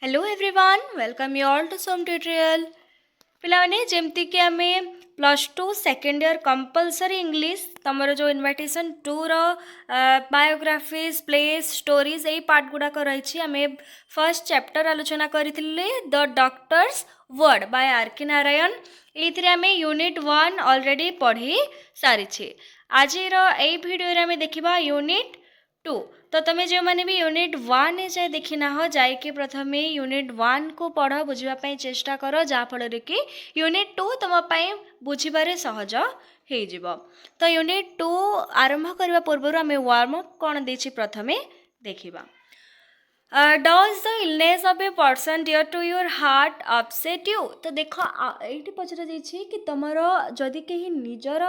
Hello everyone welcome you all to some tutorial पिलाने जेमती कि आम plus two second year compulsory English तुम जो invitation tour biographies plays stories यही पार्ट गुड़ाक रही आम फर्स्ट चैप्टर आलोचना करें the doctor's word by R K Narayan ये आम यूनिट 1 ऑलरेडी पढ़ी सारी आज यही भिडियो आम देखा यूनिट 2 तो तुम्हें जो मैंने भी यूनिट 1 जाए देखी ना हो जाइए प्रथमे यूनिट 1 को पढ़ बुझापी चेष्टा कर जहाँफल कि यूनिट 2 तुम बुझे सहज हो तो यूनिट 2 आरंभ करने पूर्व आम वार्म अप कौन दे प्रथमे देखा does the illness of a person dear to your heart upset you तो देख ये पचरा कि तुम जदि कहीं निजर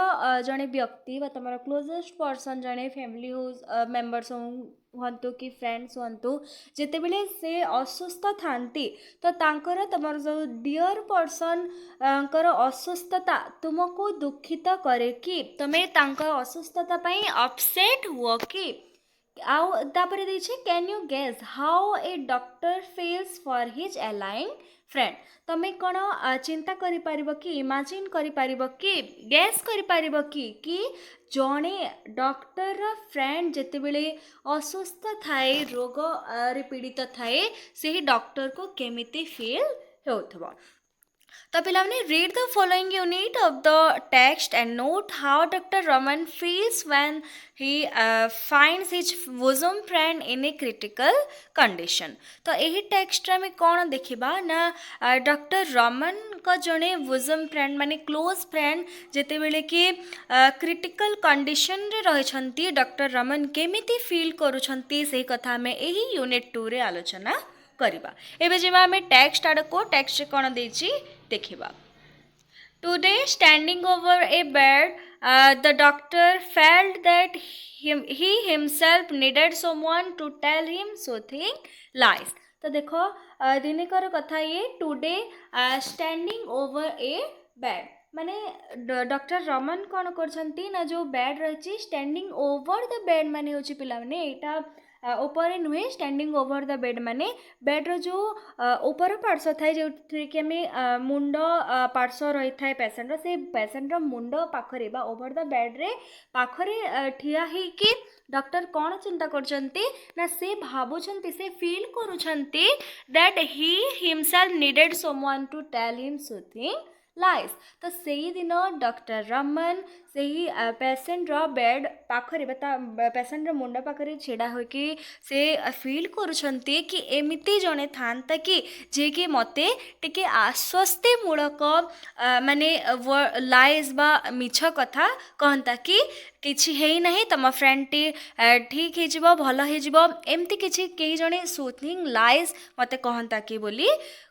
जड़े व्यक्ति तुम क्लोजेस्ट पर्सन जड़े फैमिली हो मेंबर्स हूँ कि फ्रेंड्स हूँ जिते बड़े से असुस्थ था तो तांकर तुम जो डियर पर्सन कर असुस्थता तुमको दुखित करे कि तुम्हें असुस्थता अपसेट हुआ कि तापर देखिए can you guess how a doctor feels for his ailing friend तुम्हें कौन चिंता करि कि इमेजिन करि कि गेस करि कि जड़े डॉक्टर फ्रेंड जिते बड़े असुस्थ थाए रोग रे पीड़ित थाए से डॉक्टर को केमिति फील होथबो तो पिलाने read the following unit of the text and note how doctor Raman feels when he finds his bosom friend in a critical condition तो यही टेक्स्ट में कौन देखा ना डॉक्टर रमन का जड़े बोसम फ्रेंड माने क्लोज फ्रेंड जिते बेले कि क्रिटिकल कंडीशन रे रही डॉक्टर रमन केमिति फील करुछंती से कथा में यही यूनिट 2 रे आलोचना करवा एबे जेमा हमें टेक्स्ट आड़ को टेक्स्ट कौन देछि देखिबा today standing over A bed the doctor felt that he himself needed someone to tell him soothing lies तो देखो दिनकर कथा ये टुडे स्टैंडिंग ओवर ए बेड माने डॉक्टर रमन कौन करछंती ना जो बेड रही स्टैंडिंग ओवर द बेड माने होची पिला माने एटा ऊपर नुहे स्टैंडिंग ओवर द बेड माने बेड्र जो ऊपर पार्श्व थाए जो कि आम मुंड पार्श्व रही था पेसेंटर से पेसेंटर मुंड पाखरे बा ओवर द बेड्रे पाखरे ठिया ही कि डॉक्टर कौन चिंता करछंती ना से भाबुछंती से फील करुछंती that he himself needed someone to tell him soothing lies तो सही दिन डॉक्टर रमन से ही पेसेंट बेड पाखरे पेसेंट मुंड पाखरे छिड़ा होकि से फील करुछंती कि एमिति जने थांता कि जे कि मते टिके आश्वस्ति मूलक माने लाइज बा मिछ कथा कहता कि किछि हेई नहीं तम फ्रेंड टी ठीक हे जिवो भल हे जिवो एमती किछि केही जने सूथिंग लाइज मते कहता कि बोली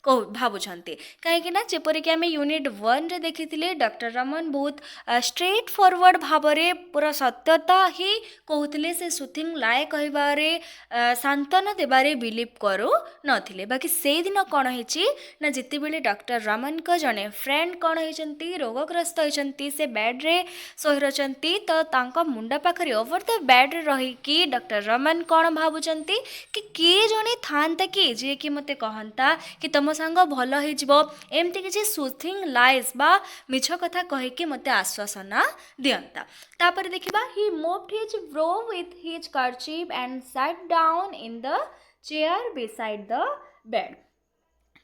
भावुछंती कहीं ना जेपरि कि आम यूनिट 1 रे देखिथिले डॉक्टर रमन बहुत स्ट्रेट फॉरवर्ड भावरे पूरा सत्यता ही कहते से सुथिंग लाए कहबारे सांत्वना देबारे बिलीव करू नथिले बाकी से दिन कौन होइछि ना जिते बेले डॉक्टर रमन को जने फ्रेंड कौन होइछंती रोगग्रस्त होइछंती से बेड रे सोई रहचंती तो तांका मुंडा पाखरे ओवर द बेड रे रही कि डॉक्टर रमन कौन भावुछंती कि किए जने थांता कि जे कि मते कहंता कि तुम सांग भल हो एमती किसी सुथिंग लाइज बा मिछ कथा कहीकि मते आश्वासना दियंता तापर देखिबा he moved his brow with his kerchief and sat down in the chair beside the bed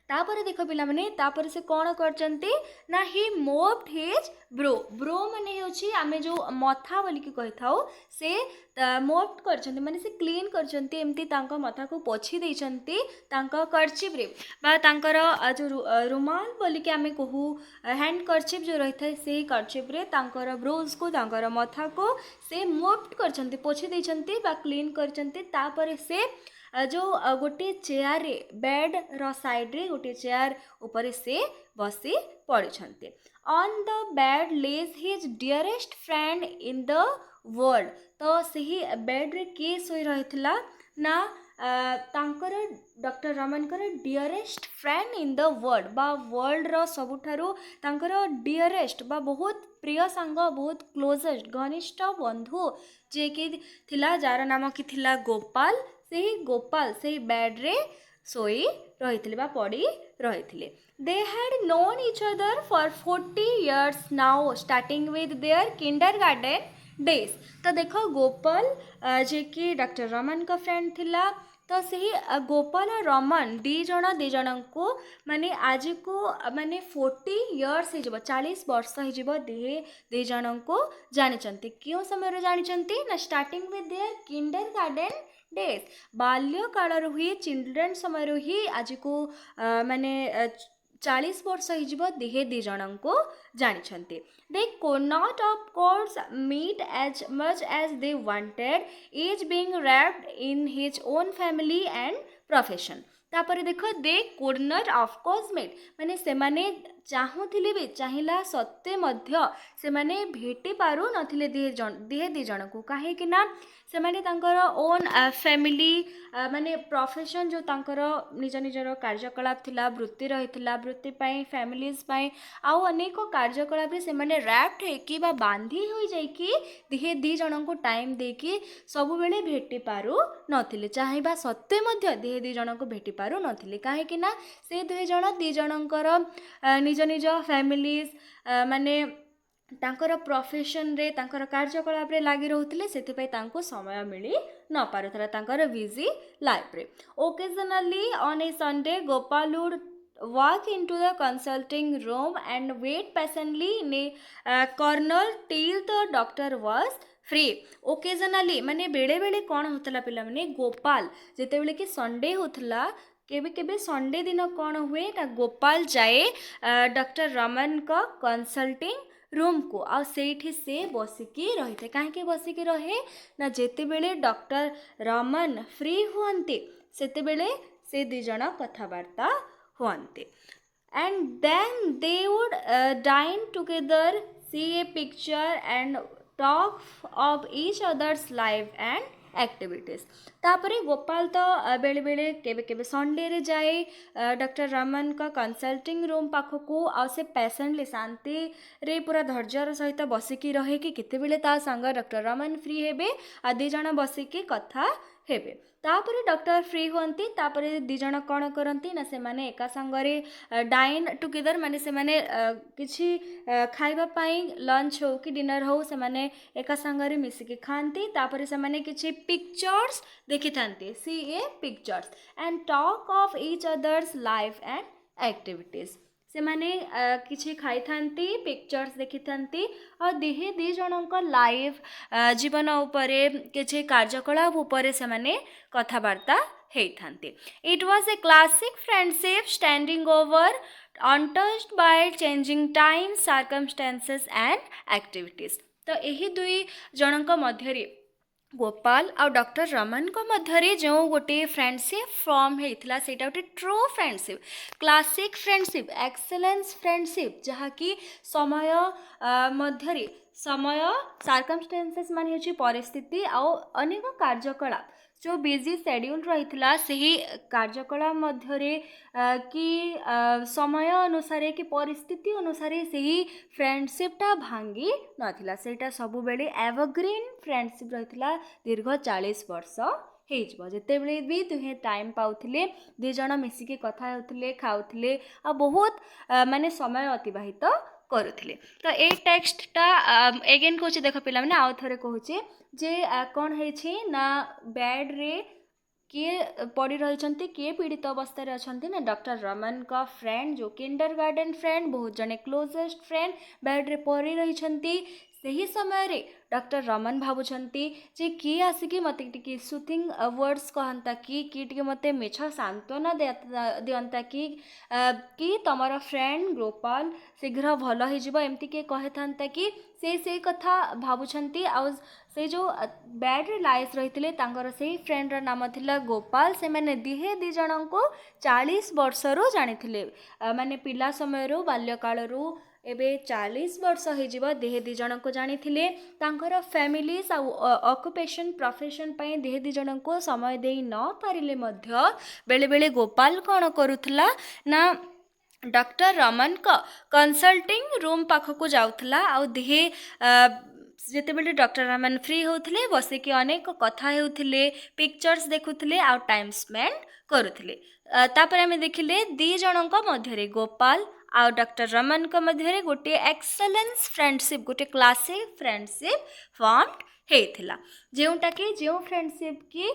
तापर देख पिला माने तापर से कौन करचंती ना he moved his brow brow माने होची आमे जो मथा बोली कि कहि थाउ से मूव्ड करचंती माने से क्लीन करचंती एमती तांका मथा को पोछि देचंती तांका कर्चिप रे बा तांकर जो रुमाल बोली कि आमे कहू हैंड कर्चिप जो रही था से कर्चिप रे तांकर ब्रोज को तांकर मथा को से मूव्ड करचंती पोछि देचंती बा क्लीन करचंती तापर से जो गोटे चेयर बेड रो साइड रे गोटे चेयर ऊपर से बसी पड़छंती on the bed lay his dearest friend in the world तो सही बेड रे के सोई रहितला ना तांकर डॉक्टर रमन कर dearest friend in the world बा वर्ल्ड रो सबुठारु तांकर डियरेस्ट बा बहुत प्रिय सांग बहुत क्लोजेस्ट घनिष्ठ बंधु जे कि थिला जार नाम कि थिला गोपाल से ही बेड रे ଶୋଇ ରହିଥିଲେ ବା ପଡ଼ି ରହିଥିଲେ। They had known each other for 40 years now starting with their kindergarten days. ତ ଦେଖ ଗୋପାଲ ଯିଏକି ଡକ୍ଟର ରମନଙ୍କ ଫ୍ରେଣ୍ଡ ଥିଲା, ତ ସେହି ଗୋପାଲ ଆଉ ରମନ ଦୁଇ ଜଣଙ୍କୁ ମାନେ ଆଜିକୁ ମାନେ 40 years ହେଇଯିବ, 40 ବର୍ଷ ହେଇଯିବ ଦୁଇ ଜଣଙ୍କୁ ଜାଣିଛନ୍ତି। କେଉଁ ସମୟରେ ଜାଣିଛନ୍ତି ନା starting with their kindergarten days, ବାଲ୍ୟ କାଳରୁ ହିଁ ଚିଲଡ୍ରେନ୍ ସମୟରୁ ହିଁ ଆଜିକୁ ମାନେ 40 ବର୍ଷ ହେଇଯିବ ଦୁଇ ଜଣଙ୍କୁ ଜାଣିଛନ୍ତି। They could not of course meet as much as they wanted, each being wrapped in his own family and profession। तापर देख they could not of course met माने सेमाने चाहूଥିଲେ भी चाहिला सत्वे मध्य सेमाने भेटी पारु नथिले दी जन को काहे कि ना सेमाने तांकर ओन फैमिली माने प्रोफेशन जो तांकर निज निजर कार्यकलाप थिला, वृत्ति रहितला, वृत्ति पई फैमिलीज पई आउ अनेक कार्यकलाप रे सेमाने रैप्ड हेकी बा बांधी होई जाई कि दी जन को टाइम देकी सब बेले भेटी पारु नथिले, चाहिबा सत्वे मध्य दी जन को भेटी पारु नथिले काहे कि ना से दी जनकर निज निज फैमिलीज माने तांकर प्रोफेशन रे तांकर कार्यकलाप रे लागि रहउथिले, सेति तांको समय मिली न पारुथला तांकर बिजी लाइफ रे। Occasionally on A Sunday Gopal would walk into the consulting room and wait patiently in a corner till the doctor was free. Occasionally माने बेले बेले कौन होतला पिला माने गोपाल जेते बेले कि संडे होतला केबे केबे संडे दिन कौन हुए ना गोपाल जाए डॉक्टर रमन का कंसल्टिंग रूम को आ सेठी से बसिकी रही थे। कहीं बसिकी रहे ना जेते बेले डॉक्टर रमन फ्री हुअन्ते सेते बेले से दी जण कथबार्ता हुअन्ते। And then they would dine together, see a picture and talk of each other's life and activities. तापरे गोपाल तो बेले बेले केबे केबे संडे रे जाए डॉक्टर रमन का कंसल्टिंग रूम पाखकू आ से पेशेंटली शांति रे पूरा धैर्यर सहित बसिकी रहे कि केते बेले ता संग डॉक्टर रमन फ्री हेबे आ दी जण बसिकी कथा हेबे। तापरे डॉक्टर फ्री हुअन्ती, तापरे दी जण कौन करती ना से माने एका संगरे डाइन टुगेदर माने से माने किछि खाइबा पाई लंच हो कि डिनर हो से माने एका संगरे मिसिकी खाती, तापरे से माने किछि पिक्चर्स देखि थांती, see a pictures and talk of each other's life and activities. से माने किछि खाई थांती, पिक्चर्स देखि थांती और दी जनक लाइफ जीवन उपरे किछि कार्यकलाप उपरे से माने कथाबार्ता हेई थांती। It was a classic friendship standing over untouched by changing time circumstances and activities. तो यही दुई जनक मध्यरे गोपाल आ डॉक्टर रमन को मध्यरे जो गोटे फ्रेंडशिप फॉर्म होता सेटा गोटे true friendship, classic friendship, excellence friendship, जहाँकि समय मध्यरे समय सर्कमस्टेंसेस माने होची परिस्थिति आउ अनेक कार्यकलाप जो बिजी शेड्यूल रही से कार्यकलाप मध्यरे कि समय अनुसार कि परिस्थिति अनुसार से फ्रेंडशिपटा भांगी नाथिला, सेटा सबु बेले एवरग्रीन फ्रेंडशिप रही दीर्घ 40 वर्ष हो जिते बड़े भी दुहे टाइम पाउथिले, दी जण मिसिकी कथा होथिले, खाउथिले आ बहुत माने समय अतिबाहित करुथिले। तो ए टेक्स्टटा एगेन कहूँ देख पिला माने आउ थरे कहूँ जे कौन है ना बेड रे किए पड़ी रही किए पीड़ित अवस्था अच्छा ना डॉक्टर रमन का फ्रेंड जो किंडर गार्डन फ्रेंड बहुत जने क्लोजेस्ट फ्रेंड बेड रे पड़ी रही। सही समय रे डॉक्टर रमन भावुंती जे किए आसिकी मत टी सुथिंग वर्ड्स कहता कि टी मत मिछ सांत्वना दियंता कि तमर फ्रेंड गोपाल शीघ्र भल हो एमती किए कही था कि से कथा भावुंती आ से जो बेड रे लाइस रही से फ्रेंड रा नाम थिला गोपाल। से मैंने दी जन को 40 वर्ष रू जानी माने पिला समय रू बाल्यकाल रू एबे 40 वर्ष हो दी जन को जानी फैमिलीज ऑक्युपेशन प्रोफेशन पाई दी जन को समय दे न पारिले मध्य बेले बेले गोपाल कौन करुथला ना डॉक्टर रमन का कंसल्टिंग रूम पाखक जाउथला आ दिहे ଯେତେବେଳେ ଡକ୍ଟର ରମନ ଫ୍ରି ହେଉଥିଲେ ବସିକି ଅନେକ କଥା ହେଉଥିଲେ, ପିକ୍ଚର୍ସ ଦେଖୁଥିଲେ ଆଉ ଟାଇମ୍ ସ୍ପେଣ୍ଡ କରୁଥିଲେ। ତାପରେ ଆମେ ଦେଖିଲେ ଦୁଇ ଜଣଙ୍କ ମଧ୍ୟରେ ଗୋପାଲ ଆଉ ଡକ୍ଟର ରମନଙ୍କ ମଧ୍ୟରେ ଗୋଟିଏ ଏକ୍ସେଲେନ୍ସ ଫ୍ରେଣ୍ଡସିପ୍, ଗୋଟିଏ କ୍ଲାସିକ୍ ଫ୍ରେଣ୍ଡସିପ୍ ଫର୍ମ ହେଇଥିଲା, ଯେଉଁଟାକି ଯେଉଁ ଫ୍ରେଣ୍ଡସିପ୍ କି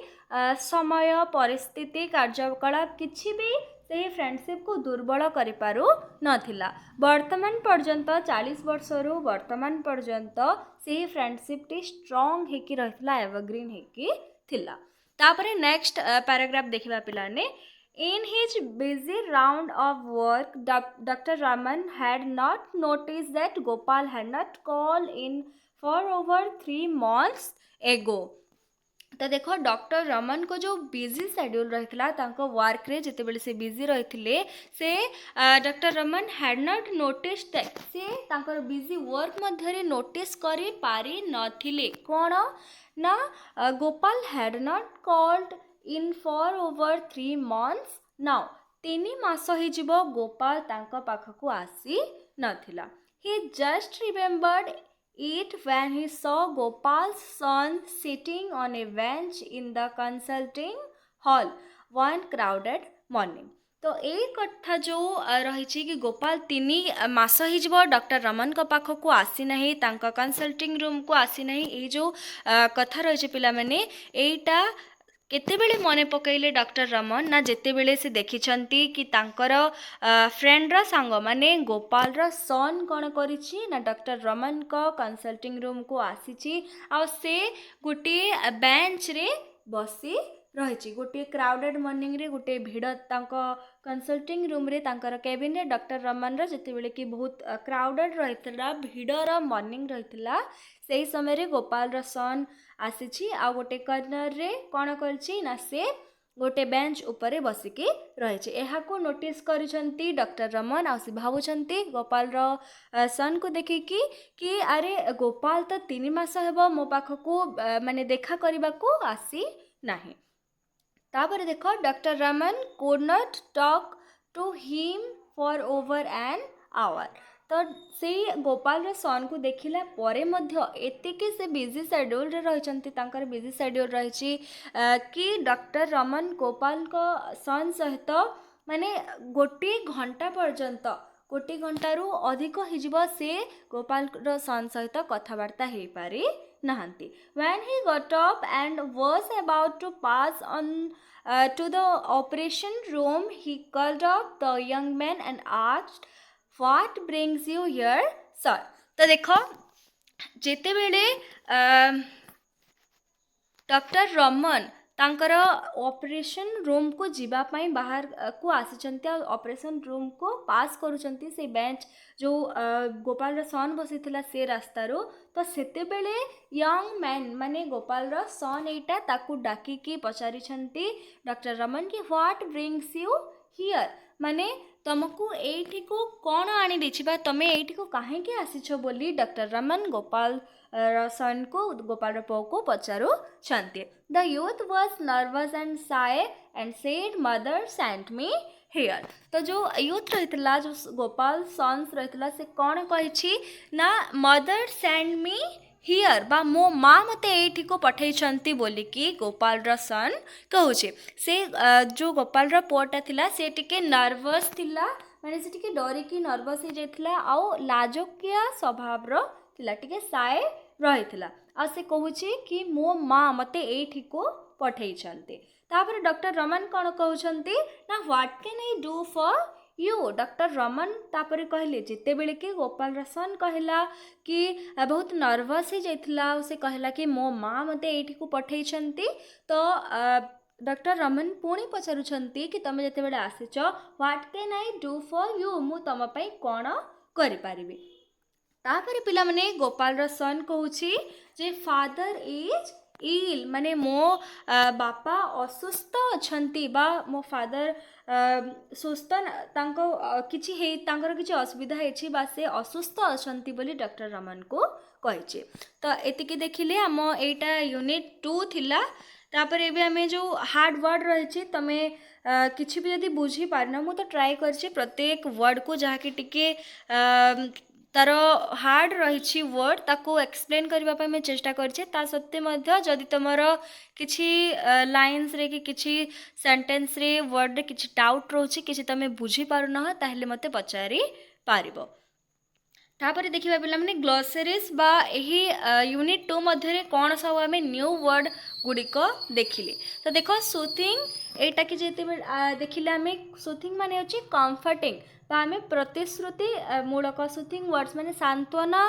ସମୟ ପରିସ୍ଥିତି କାର୍ଯ୍ୟକଳାପ କିଛି ବି ସେହି ଫ୍ରେଣ୍ଡସିପ୍କୁ ଦୁର୍ବଳ କରିପାରୁ ନଥିଲା। ବର୍ତ୍ତମାନ ପର୍ଯ୍ୟନ୍ତ 40 ବର୍ଷରୁ ବର୍ତ୍ତମାନ ପର୍ଯ୍ୟନ୍ତ ସେହି ଫ୍ରେଣ୍ଡସିପ୍ଟି ଷ୍ଟ୍ରଙ୍ଗ ହେଇକି ରହିଥିଲା, ଏଭରଗ୍ରୀନ୍ ହେଇକି ଥିଲା। ତାପରେ ନେକ୍ସଟ ପାରାଗ୍ରାଫ ଦେଖିବା ପିଲାମାନେ। In his busy round of work, Dr. Raman had not noticed that Gopal had not called in for over 3 months ago. तो देखो डॉक्टर रमन को जो बिजी शेड्यूल रही वर्क रे जितेबले से बिजी रही से doctor Raman had not notice से बिजी वर्क मध्य नोटिस करी पारी नथिले कौन ना Gopal had not called in for over 3 months now 3 मास हो गोपाल तांको पाखकु आसी नथिला। He just remembered it when he saw Gopal's son sitting on a bench in the consulting hall one crowded morning। तो ये कथा जो रही कि गोपाल 3 मास हो डॉक्टर रमन को पाखक आसी ना कंसल्टिंग रूम को आसी ना, ये जो कथा रही पिला माने एटा केतेबेले मने पकईले डॉक्टर रमन ना जेतेबेले से देखिछंती कि तांकर फ्रेंड सांग माने गोपाल सन कौन करिछि ना डॉक्टर रमन को कंसल्टिंग रूम को आसीछि आ से गोटे बेंच रे बसी रही गोटे क्राउडेड मॉर्निंग रे गोटे भिड़ कंसल्टिंग रूम रे तांकर केबिन रे डॉक्टर रमन जितेबेले कि बहुत क्राउडेड रही भिड़र मॉर्निंग रही से समय रे गोपाल सन आसी आ गोटे कर्नर रे कौन करछि ना से गोटे बेंच उपरे बसिकी रही यहाँ को नोटिस करिसंती डॉक्टर रमन आ भावुंट गोपाल सन को देखिकी कि अरे गोपाल तो 3 मास हेबो मो पाखकू माने देखा करबा को आसी नाही। तापर देखो doctor Raman could not talk to him for over an hour। तो से गोपाल सन को देखिला परे मध्य एतिके से बिजी शेड्यूल रे रहिचंती तांकर बिजी शेड्यूल रही कि डॉक्टर रमन गोपाल को सन सहित माने गोटे घंटा पर्यंत गोटे घंटारू अधिक हो से गोपाल सन सहित कथबार्ता हो पारि नाहंती। When he got up and was about to pass on to the operation room, he called up the young man and asked, "What brings you here, sir?" तो देखो जेते बेले डॉक्टर रमन तांकर ऑपरेशन रूम को जीवा पाई बाहर को आसीचंती ऑपरेशन रूम को पास करूचंती से बेंच जो गोपाल सन बसीथिला से रास्ता रो तो सेते बेले यंग मैन माने गोपाल सन एटा ताकू डाकी की पचारिछंती डॉक्टर रमन की व्हाट ब्रिंग्स यू हियर माने तुमको एठी को कौन आनी देछि बा तमे एठी को काहे के आसीछ बोली डॉक्टर रमन गोपाल सन को गोपाल पो को पचारो छंती। The youth was nervous and shy and said mother sent me here. तो जो यूथ रही जो गोपाल सन्स रही से कौन कही ना मदर सेंड मी हियर बा मो माँ मते एठी को पठेइछंती बोलिकी गोपाल सन कहूचे। से जो गोपाल पुआटा थिला से टिके नर्वस थिला माने से टिके डरिकी नर्वस हो जाइथिला आउ लाजकिया स्वभाव रो थिला टिके साय रहिथिला आ से कहूचे कि मो माँ मते एठी को पठेइछंती। तापर डॉक्टर रमन कौन कहउछंती ना what can I do for you. Doctor Raman तापर कहले जिते बेले कि गोपाल सन कहला कि बहुत नर्वस हो जाइथिला से कहला कि मो माँ मते एठी को पठेइछंती तो डॉक्टर रमन पुणी पचारुछंती कि तमे जते बेले आसीच what can I do for you मु तम पई कोन करि पारिबी। तापर पिला माने गोपाल सन कहूची जे फादर इज इल माने मो बापा असुस्थ अछंती बा मो फादर सुस्थ तांको किछि हे तांकर किछि असुविधा हेछि बा से असुस्थ अछंती बोली डॉक्टर रमन को कहिचे। तो एतिके देखिले हम एटा यूनिट 2 थिला। तापर एबे हमें जो हार्ड वर्ड रही तमे किछि भी यदि बुझी पारना मु तो ट्राई करछि प्रत्येक वर्ड को जहा कि टिके तार हार्ड रही वर्ड ताको एक्सप्लेन करने मैं चेष्टा करछे ता सत्ते मध्य जदि तुमर किछि लाइन्स रे कि किछि सेंटेंस रे वर्ड रे किछि डाउट रोचे किछि तमे बुझी पारुना ताहेले मते पचारि पारिबो। तापर देखिबा पिला माने ग्लोसरीज बा एही यूनिट 2 मध्य कौन सब आम न्यू वर्ड गुड़िक देखिले। तो देख सुथिंग एटा कि जेते देखिले आम सुथिंग माने होची कंफर्टिंग बा आम प्रतिश्रुति मूलक सुथिंग वर्ड्स माने सांत्वना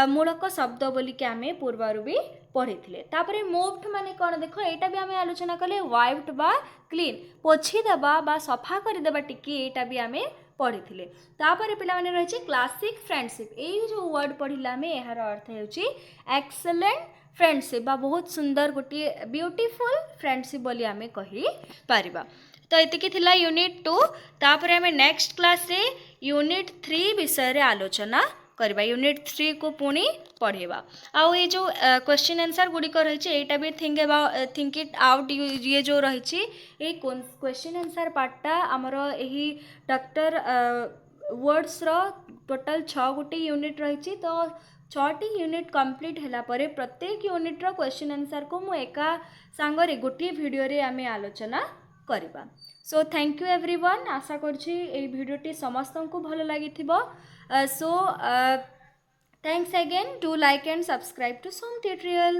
मूलक शब्द बोली कि आम पूर्वर भी पढ़ी थे। तापर मूव्ड माने कौन देख एटा भी आम आलोचना कले वाइप्ड बा क्लीन पोछीदेबा बा सफा करदेबा टिकी एटा भी आम पढ़ी थे। तापर पिला माने रही क्लासिक फ्रेंडशिप यही जो वर्ड पढ़िला आम यार अर्थ होची एक्सेलेंट फ्रेंडशिप बा बहुत सुंदर गोटे ब्यूटीफुल फ्रेंडशिप बोली आम कही पारिबा। तो एतिकी थिला यूनिट 2। तापर आम नेक्स्ट क्लास रे यूनिट 3 विषय रे आलोचना करबा। यूनिट 3 को पुणी पढ़ेबा। आउ ये जो क्वेश्चन आंसर गुड़िक रही एटा भी थिंक इट आउट ये जो रही ये क्वेश्चन आंसर पार्टा आमर यही डॉक्टर वर्ड्स रो टोटल 6 गोटे यूनिट रही। तो 6टी यूनिट कंप्लीट हैला परे प्रत्येक यूनिट रो क्वेश्चन आंसर को मु एका सांगरे गोटे वीडियो रे आमे आलोचना करबा। So thank you everyone. आशा करछि ए वीडियोटी समस्त को भल लागिथिबो। So thanks again. Do like and subscribe to Som Tutorial.